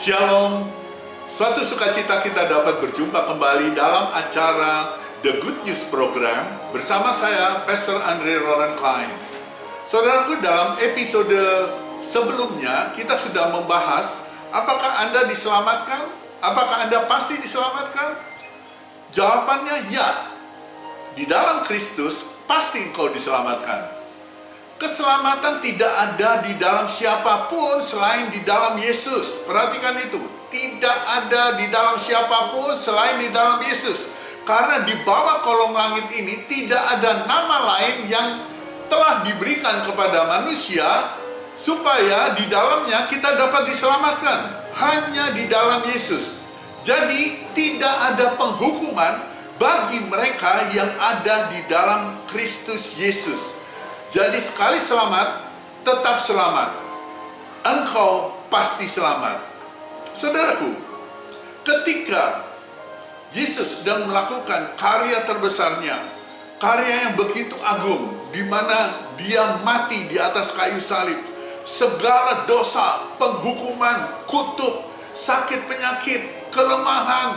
Shalom, suatu sukacita kita dapat berjumpa kembali dalam acara The Good News Program bersama saya, Pastor Andre Roland Klein. Saudaraku, dalam episode sebelumnya kita sudah membahas apakah Anda diselamatkan? Apakah Anda pasti diselamatkan? Jawabannya ya. Di dalam Kristus pasti engkau diselamatkan. Keselamatan tidak ada di dalam siapapun selain di dalam Yesus. Perhatikan itu. Tidak ada di dalam siapapun selain di dalam Yesus. Karena di bawah kolong langit ini tidak ada nama lain yang telah diberikan kepada manusia supaya di dalamnya kita dapat diselamatkan. Hanya di dalam Yesus. Jadi tidak ada penghukuman bagi mereka yang ada di dalam Kristus Yesus. Jadi sekali selamat, tetap selamat. Engkau pasti selamat. Saudaraku, ketika Yesus sedang melakukan karya terbesarnya, karya yang begitu agung, di mana dia mati di atas kayu salib, segala dosa, penghukuman, kutuk, sakit penyakit, kelemahan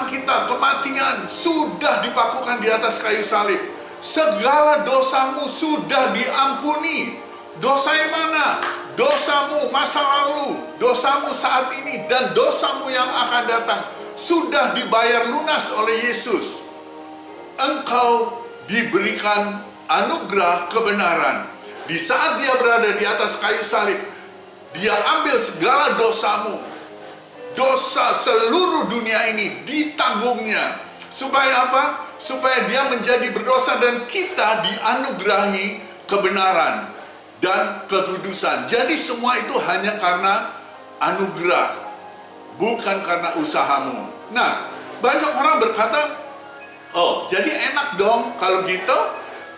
kita, kematian, sudah dipakukan di atas kayu salib. Segala dosamu sudah diampuni. Dosa yang mana? Dosamu masa lalu, dosamu saat ini, dan dosamu yang akan datang sudah dibayar lunas oleh Yesus. Engkau diberikan anugerah kebenaran. Di saat dia berada di atas kayu salib, dia ambil segala dosamu. Dosa seluruh dunia ini ditanggungnya. Supaya apa? Supaya dia menjadi berdosa dan kita dianugerahi kebenaran dan kekudusan. Jadi semua itu hanya karena anugerah, bukan karena usahamu. Nah, banyak orang berkata, oh jadi enak dong kalau gitu,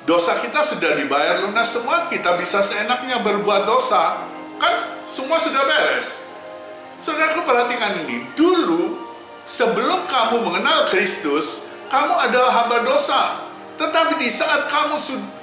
dosa kita sudah dibayar lunas semua, kita bisa seenaknya berbuat dosa, kan semua sudah beres. Saudaraku, perhatikan ini, dulu sebelum kamu mengenal Kristus, kamu adalah hamba dosa. Tetapi di saat kamu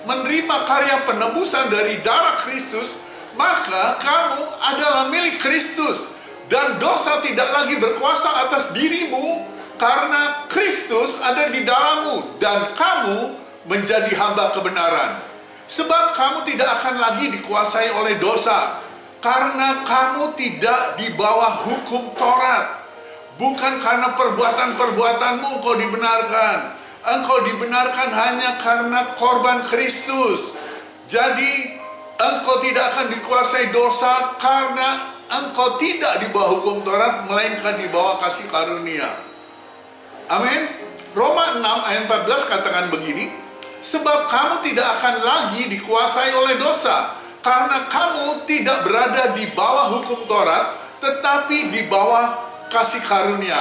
menerima karya penebusan dari darah Kristus, maka kamu adalah milik Kristus. Dan dosa tidak lagi berkuasa atas dirimu, karena Kristus ada di dalammu, dan kamu menjadi hamba kebenaran. Sebab kamu tidak akan lagi dikuasai oleh dosa, karena kamu tidak di bawah hukum Taurat. Bukan karena perbuatan-perbuatanmu engkau dibenarkan. Engkau dibenarkan hanya karena korban Kristus. Jadi engkau tidak akan dikuasai dosa karena engkau tidak di bawah hukum Taurat, melainkan di bawah kasih karunia. Amin. Roma 6 ayat 14 katakan begini, sebab kamu tidak akan lagi dikuasai oleh dosa, karena kamu tidak berada di bawah hukum Taurat, tetapi di bawah kasih karunia.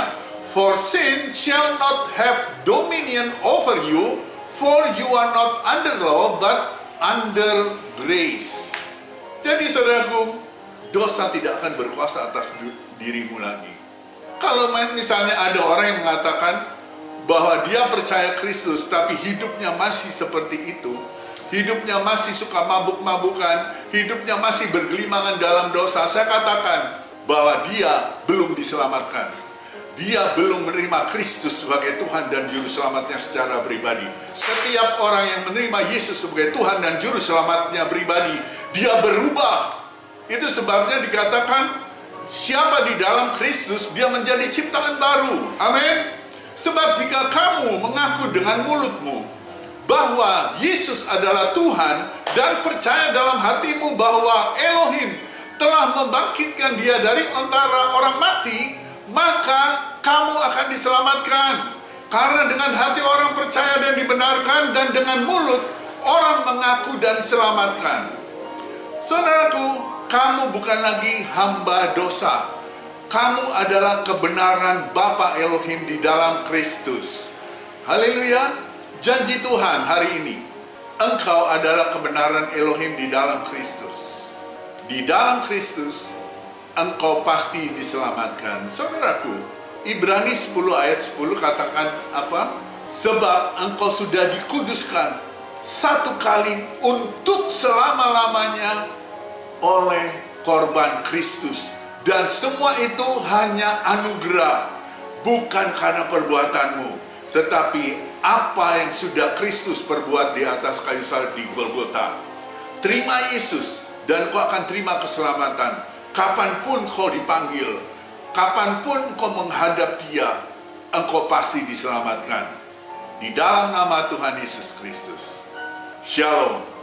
For sin shall not have dominion over you, for you are not under law, but under grace. Jadi saudaraku, dosa tidak akan berkuasa atas dirimu lagi. Kalau misalnya ada orang yang mengatakan bahwa dia percaya Kristus, tapi hidupnya masih seperti itu, hidupnya masih suka mabuk-mabukan, hidupnya masih bergelimangan dalam dosa, saya katakan bahwa dia belum diselamatkan. Dia belum menerima Kristus sebagai Tuhan dan Juru Selamatnya secara pribadi. Setiap orang yang menerima Yesus sebagai Tuhan dan Juru Selamatnya pribadi, dia berubah. Itu sebabnya dikatakan, siapa di dalam Kristus, dia menjadi ciptaan baru. Amin. Sebab jika kamu mengaku dengan mulutmu bahwa Yesus adalah Tuhan, dan percaya dalam hatimu bahwa Elohim telah membangkitkan dia dari antara orang mati, maka kamu akan diselamatkan. Karena dengan hati orang percaya dan dibenarkan, dan dengan mulut orang mengaku dan diselamatkan. Saudaraku, kamu bukan lagi hamba dosa. Kamu adalah kebenaran Bapa Elohim di dalam Kristus. Haleluya. Janji Tuhan hari ini, engkau adalah kebenaran Elohim di dalam Kristus. Di dalam Kristus, engkau pasti diselamatkan. Saudaraku, Ibrani 10 ayat 10 katakan apa? Sebab engkau sudah dikuduskan satu kali untuk selama-lamanya oleh korban Kristus. Dan semua itu hanya anugerah, bukan karena perbuatanmu, tetapi apa yang sudah Kristus perbuat di atas kayu salib di Golgota. Terima Yesus, dan kau akan terima keselamatan. Kapanpun kau dipanggil, kapanpun kau menghadap Dia, engkau pasti diselamatkan. Di dalam nama Tuhan Yesus Kristus. Shalom.